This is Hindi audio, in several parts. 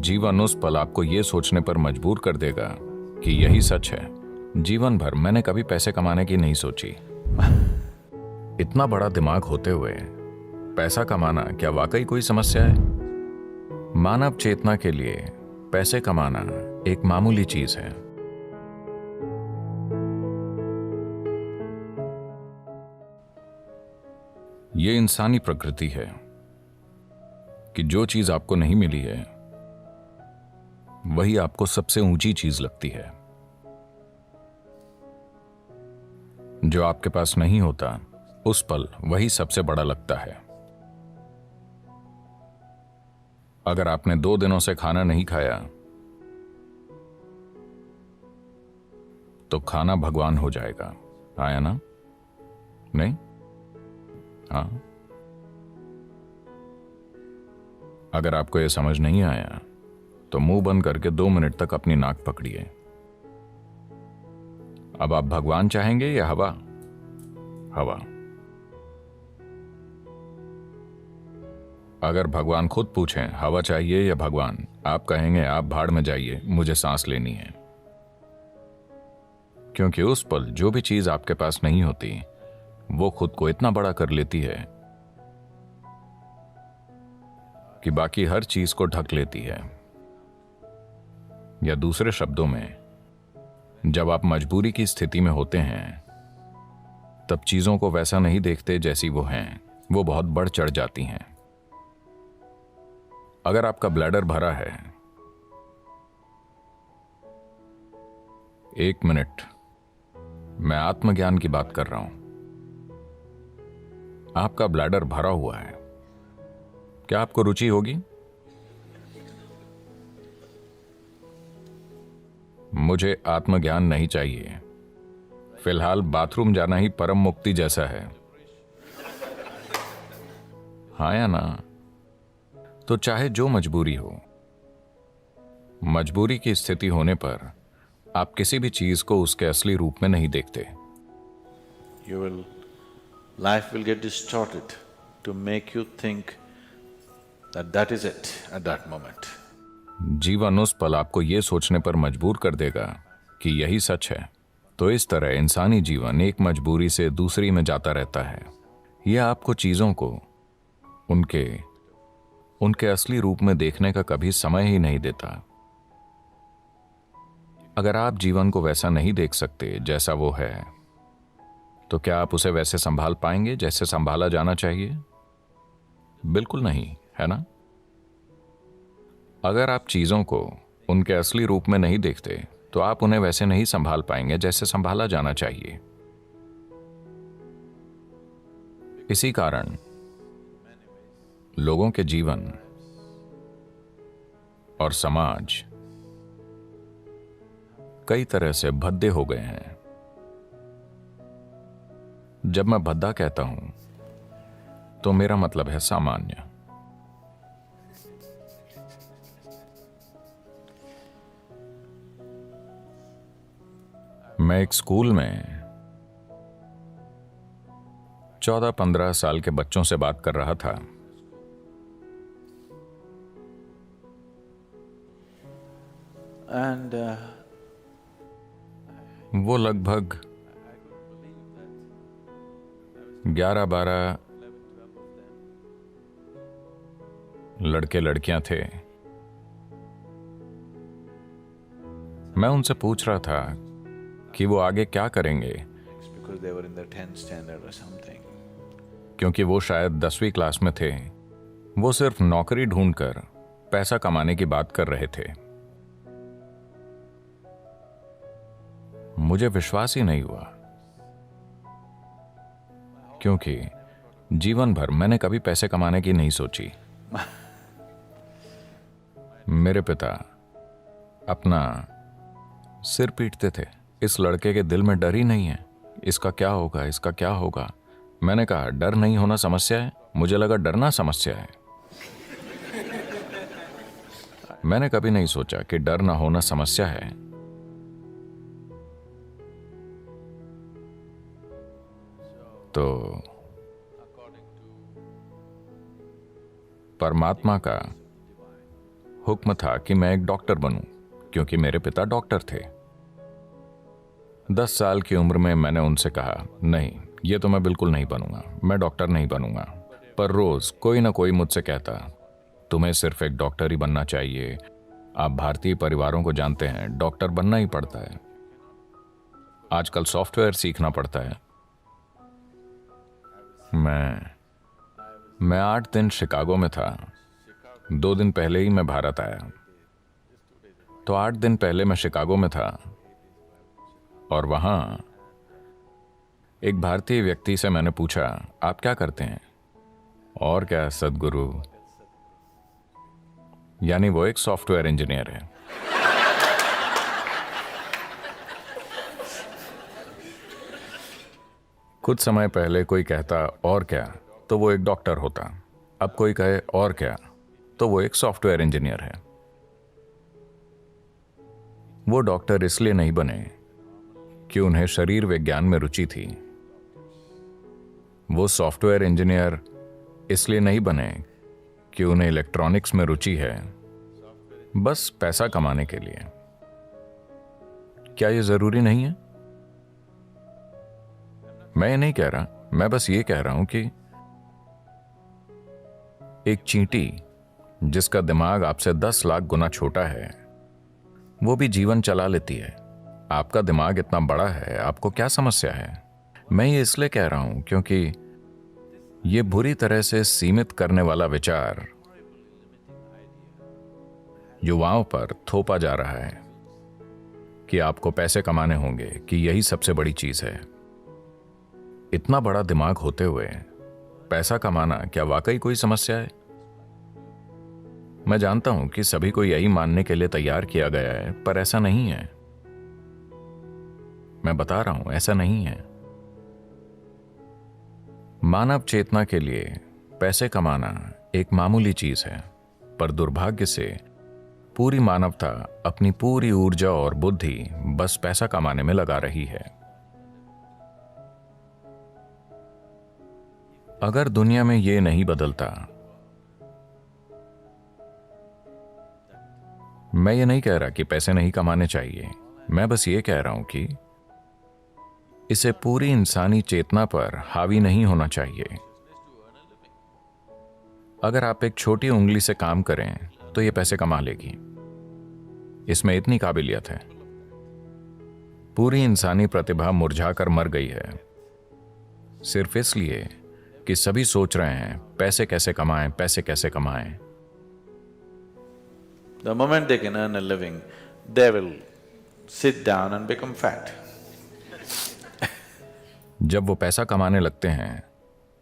जीवन उस पल आपको ये सोचने पर मजबूर कर देगा कि यही सच है। जीवन भर मैंने कभी पैसे कमाने की नहीं सोची। इतना बड़ा दिमाग होते हुए पैसा कमाना क्या वाकई कोई समस्या है? मानव चेतना के लिए पैसे कमाना एक मामूली चीज है। ये इंसानी प्रकृति है कि जो चीज आपको नहीं मिली है वही आपको सबसे ऊंची चीज लगती है। जो आपके पास नहीं होता उस पल वही सबसे बड़ा लगता है। अगर आपने 2 दिनों से खाना नहीं खाया तो खाना भगवान हो जाएगा। आया ना? नहीं? हाँ। अगर आपको यह समझ नहीं आया तो मुंह बंद करके 2 मिनट तक अपनी नाक पकड़िए। अब आप भगवान चाहेंगे या हवा? हवा। अगर भगवान खुद पूछें हवा चाहिए या भगवान, आप कहेंगे आप भाड़ में जाइए, मुझे सांस लेनी है। क्योंकि उस पल जो भी चीज आपके पास नहीं होती वो खुद को इतना बड़ा कर लेती है कि बाकी हर चीज को ढक लेती है। या दूसरे शब्दों में, जब आप मजबूरी की स्थिति में होते हैं तब चीजों को वैसा नहीं देखते जैसी वो हैं, वो बहुत बढ़ चढ़ जाती हैं। अगर आपका ब्लैडर भरा है, 1 मिनट, मैं आत्मज्ञान की बात कर रहा हूं। आपका ब्लैडर भरा हुआ है, क्या आपको रुचि होगी? मुझे आत्मज्ञान नहीं चाहिए। फिलहाल बाथरूम जाना ही परम मुक्ति जैसा है। हाँ या ना? तो चाहे जो मजबूरी हो, मजबूरी की स्थिति होने पर आप किसी भी चीज को उसके असली रूप में नहीं देखते। Life will get distorted to make you think that is it at that moment. जीवन उस पल आपको यह सोचने पर मजबूर कर देगा कि यही सच है। तो इस तरह इंसानी जीवन एक मजबूरी से दूसरी में जाता रहता है। यह आपको चीजों को उनके असली रूप में देखने का कभी समय ही नहीं देता। अगर आप जीवन को वैसा नहीं देख सकते जैसा वो है, तो क्या आप उसे वैसे संभाल पाएंगे जैसे संभाला जाना चाहिए? बिल्कुल नहीं, है ना? अगर आप चीजों को उनके असली रूप में नहीं देखते तो आप उन्हें वैसे नहीं संभाल पाएंगे जैसे संभाला जाना चाहिए। इसी कारण लोगों के जीवन और समाज कई तरह से भद्दे हो गए हैं। जब मैं भद्दा कहता हूं तो मेरा मतलब है सामान्य। मैं एक स्कूल में 14-15 साल के बच्चों से बात कर रहा था। वो लगभग 11-12 लड़के लड़कियां थे। मैं उनसे पूछ रहा था कि वो आगे क्या करेंगे, क्योंकि वो शायद 10वीं क्लास में थे। वो सिर्फ नौकरी ढूंढकर पैसा कमाने की बात कर रहे थे। मुझे विश्वास ही नहीं हुआ, क्योंकि जीवन भर मैंने कभी पैसे कमाने की नहीं सोची। मेरे पिता अपना सिर पीटते थे, इस लड़के के दिल में डर ही नहीं है, इसका क्या होगा, इसका क्या होगा। मैंने कहा डर नहीं होना समस्या है? मुझे लगा डरना समस्या है। मैंने कभी नहीं सोचा कि डर ना होना समस्या है। तो परमात्मा का हुक्म था कि मैं एक डॉक्टर बनूं, क्योंकि मेरे पिता डॉक्टर थे। 10 साल की उम्र में मैंने उनसे कहा, नहीं, ये तो मैं बिल्कुल नहीं बनूंगा, मैं डॉक्टर नहीं बनूंगा। पर रोज कोई ना कोई मुझसे कहता, तुम्हें सिर्फ एक डॉक्टर ही बनना चाहिए। आप भारतीय परिवारों को जानते हैं, डॉक्टर बनना ही पड़ता है। आजकल सॉफ्टवेयर सीखना पड़ता है। मैं 8 दिन शिकागो में था। 2 दिन पहले ही मैं भारत आया। तो 8 दिन पहले मैं शिकागो में था और वहां एक भारतीय व्यक्ति से मैंने पूछा, आप क्या करते हैं? और क्या सदगुरु, यानी वो एक सॉफ्टवेयर इंजीनियर है। कुछ समय पहले कोई कहता और क्या, तो वो एक डॉक्टर होता। अब कोई कहे और क्या, तो वो एक सॉफ्टवेयर इंजीनियर है। वो डॉक्टर इसलिए नहीं बने कि उन्हें शरीर विज्ञान में रुचि थी। वो सॉफ्टवेयर इंजीनियर इसलिए नहीं बने कि उन्हें इलेक्ट्रॉनिक्स में रुचि है, बस पैसा कमाने के लिए। क्या ये जरूरी नहीं है? मैं ये नहीं कह रहा, मैं बस ये कह रहा हूं कि एक चींटी जिसका दिमाग आपसे 10 लाख गुना छोटा है, वो भी जीवन चला लेती है। आपका दिमाग इतना बड़ा है, आपको क्या समस्या है? मैं ये इसलिए कह रहा हूं क्योंकि ये बुरी तरह से सीमित करने वाला विचार युवाओं पर थोपा जा रहा है कि आपको पैसे कमाने होंगे, कि यही सबसे बड़ी चीज है। इतना बड़ा दिमाग होते हुए पैसा कमाना क्या वाकई कोई समस्या है? मैं जानता हूं कि सभी को यही मानने के लिए तैयार किया गया है, पर ऐसा नहीं है। मैं बता रहा हूं, ऐसा नहीं है। मानव चेतना के लिए पैसे कमाना एक मामूली चीज है, पर दुर्भाग्य से पूरी मानवता अपनी पूरी ऊर्जा और बुद्धि बस पैसा कमाने में लगा रही है। अगर दुनिया में ये नहीं बदलता, मैं ये नहीं कह रहा कि पैसे नहीं कमाने चाहिए, मैं बस ये कह रहा हूं कि इसे पूरी इंसानी चेतना पर हावी नहीं होना चाहिए। अगर आप एक छोटी उंगली से काम करें तो ये पैसे कमा लेगी, इसमें इतनी काबिलियत है। पूरी इंसानी प्रतिभा मुरझाकर मर गई है, सिर्फ इसलिए कि सभी सोच रहे हैं पैसे कैसे कमाएं, पैसे कैसे कमाएं। The moment they can earn a living, they will sit down and become fat. जब वो पैसा कमाने लगते हैं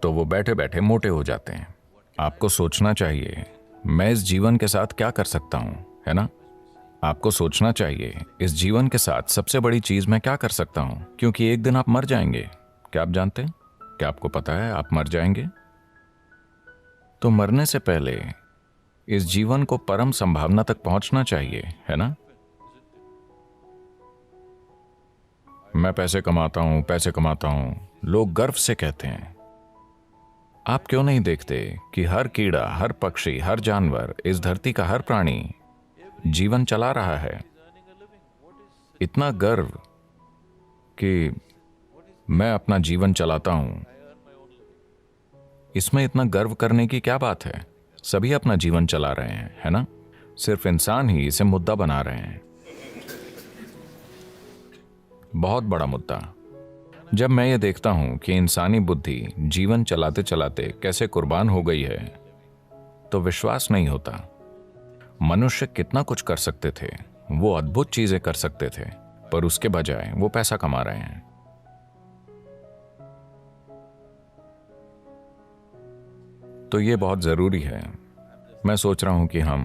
तो वो बैठे बैठे मोटे हो जाते हैं। आपको सोचना चाहिए, मैं इस जीवन के साथ क्या कर सकता हूं, है ना? आपको सोचना चाहिए, इस जीवन के साथ सबसे बड़ी चीज मैं क्या कर सकता हूं, क्योंकि एक दिन आप मर जाएंगे। क्या आप जानते हैं? क्या आपको पता है आप मर जाएंगे? तो मरने से पहले इस जीवन को परम संभावना तक पहुंचना चाहिए, है ना? मैं पैसे कमाता हूं, पैसे कमाता हूं, लोग गर्व से कहते हैं। आप क्यों नहीं देखते कि हर कीड़ा, हर पक्षी, हर जानवर, इस धरती का हर प्राणी जीवन चला रहा है? इतना गर्व कि मैं अपना जीवन चलाता हूं, इसमें इतना गर्व करने की क्या बात है? सभी अपना जीवन चला रहे हैं, है ना? सिर्फ इंसान ही इसे मुद्दा बना रहे हैं। बहुत बड़ा मुद्दा। जब मैं ये देखता हूं कि इंसानी बुद्धि जीवन चलाते चलाते कैसे कुर्बान हो गई है, तो विश्वास नहीं होता। मनुष्य कितना कुछ कर सकते थे, वो अद्भुत चीजें कर सकते थे, पर उसके बजाय वो पैसा कमा रहे हैं। तो ये बहुत जरूरी है। मैं सोच रहा हूं कि हम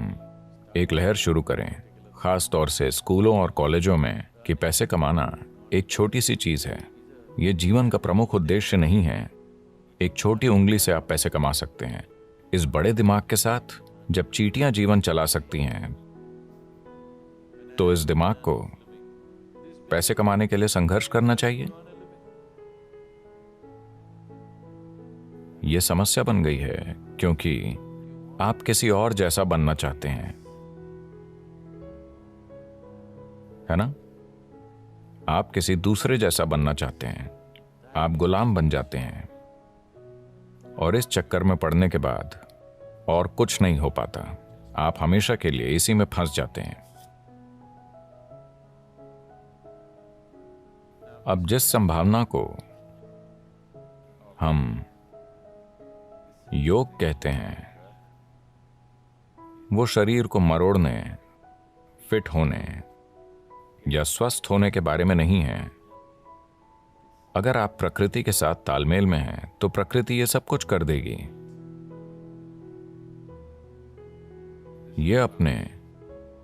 एक लहर शुरू करें, खास तौर से स्कूलों और कॉलेजों में, कि पैसे कमाना एक छोटी सी चीज है। ये जीवन का प्रमुख उद्देश्य नहीं है। एक छोटी उंगली से आप पैसे कमा सकते हैं। इस बड़े दिमाग के साथ जब चींटियां जीवन चला सकती हैं, तो इस दिमाग को पैसे कमाने के लिए संघर्ष करना चाहिए। यह समस्या बन गई है क्योंकि आप किसी और जैसा बनना चाहते हैं। है ना? आप किसी दूसरे जैसा बनना चाहते हैं, आप गुलाम बन जाते हैं, और इस चक्कर में पड़ने के बाद और कुछ नहीं हो पाता। आप हमेशा के लिए इसी में फंस जाते हैं। अब जिस संभावना को हम योग कहते हैं, वो शरीर को मरोड़ने, फिट होने या स्वस्थ होने के बारे में नहीं है। अगर आप प्रकृति के साथ तालमेल में हैं, तो प्रकृति ये सब कुछ कर देगी। ये अपने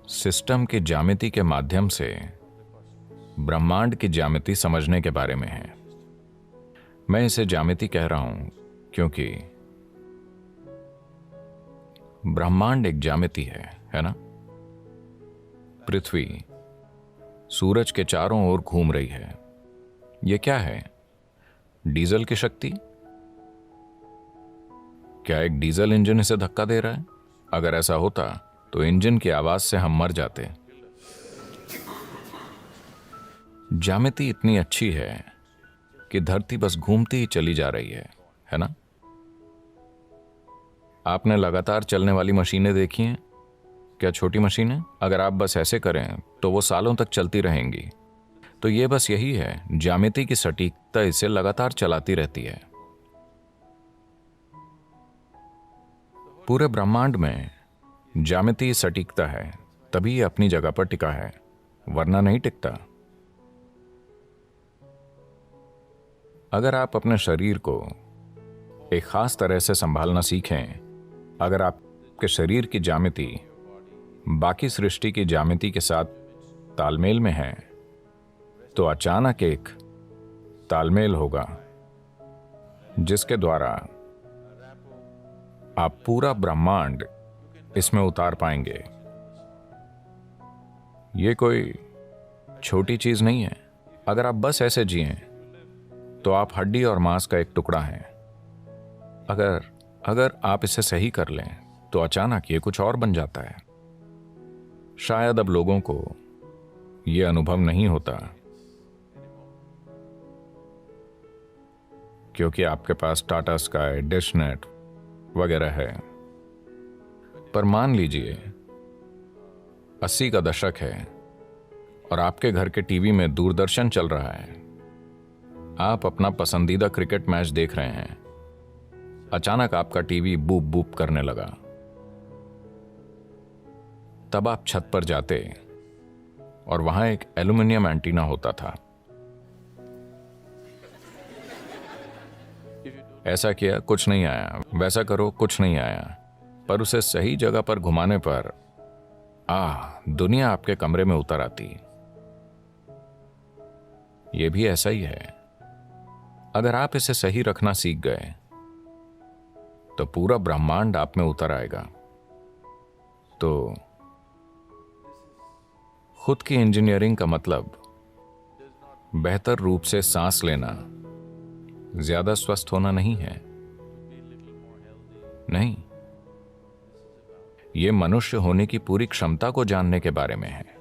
सिस्टम की ज्यामिति के माध्यम से ब्रह्मांड की ज्यामिति समझने के बारे में है। मैं इसे ज्यामिति कह रहा हूं क्योंकि ब्रह्मांड एक ज्यामिति है ना? पृथ्वी सूरज के चारों ओर घूम रही है। यह क्या है? डीजल की शक्ति? क्या एक डीजल इंजन इसे धक्का दे रहा है? अगर ऐसा होता तो इंजन की आवाज से हम मर जाते। ज्यामिति इतनी अच्छी है कि धरती बस घूमती ही चली जा रही है ना? आपने लगातार चलने वाली मशीनें देखी हैं? क्या छोटी मशीनें? अगर आप बस ऐसे करें तो वो सालों तक चलती रहेंगी। तो ये बस यही है, ज्यामिति की सटीकता इसे लगातार चलाती रहती है। पूरे ब्रह्मांड में ज्यामिति सटीकता है, तभी ये अपनी जगह पर टिका है, वरना नहीं टिकता। अगर आप अपने शरीर को एक खास तरह से संभालना सीखें, अगर आपके शरीर की ज्यामिति बाकी सृष्टि की ज्यामिति के साथ तालमेल में है, तो अचानक एक तालमेल होगा जिसके द्वारा आप पूरा ब्रह्मांड इसमें उतार पाएंगे। ये कोई छोटी चीज नहीं है। अगर आप बस ऐसे जिएं तो आप हड्डी और मांस का एक टुकड़ा हैं। अगर आप इसे सही कर लें तो अचानक ये कुछ और बन जाता है। शायद अब लोगों को यह अनुभव नहीं होता क्योंकि आपके पास टाटा स्काई, डिश नेट वगैरह है। पर मान लीजिए 80 का दशक है और आपके घर के टीवी में दूरदर्शन चल रहा है। आप अपना पसंदीदा क्रिकेट मैच देख रहे हैं। अचानक आपका टीवी बूप बूप करने लगा। तब आप छत पर जाते और वहां एक एल्युमिनियम एंटीना होता था। ऐसा किया, कुछ नहीं आया। वैसा करो, कुछ नहीं आया। पर उसे सही जगह पर घुमाने पर दुनिया आपके कमरे में उतर आती। यह भी ऐसा ही है। अगर आप इसे सही रखना सीख गए तो पूरा ब्रह्मांड आप में उतर आएगा। तो खुद की इंजीनियरिंग का मतलब बेहतर रूप से सांस लेना, ज्यादा स्वस्थ होना नहीं है। नहीं, यह मनुष्य होने की पूरी क्षमता को जानने के बारे में है।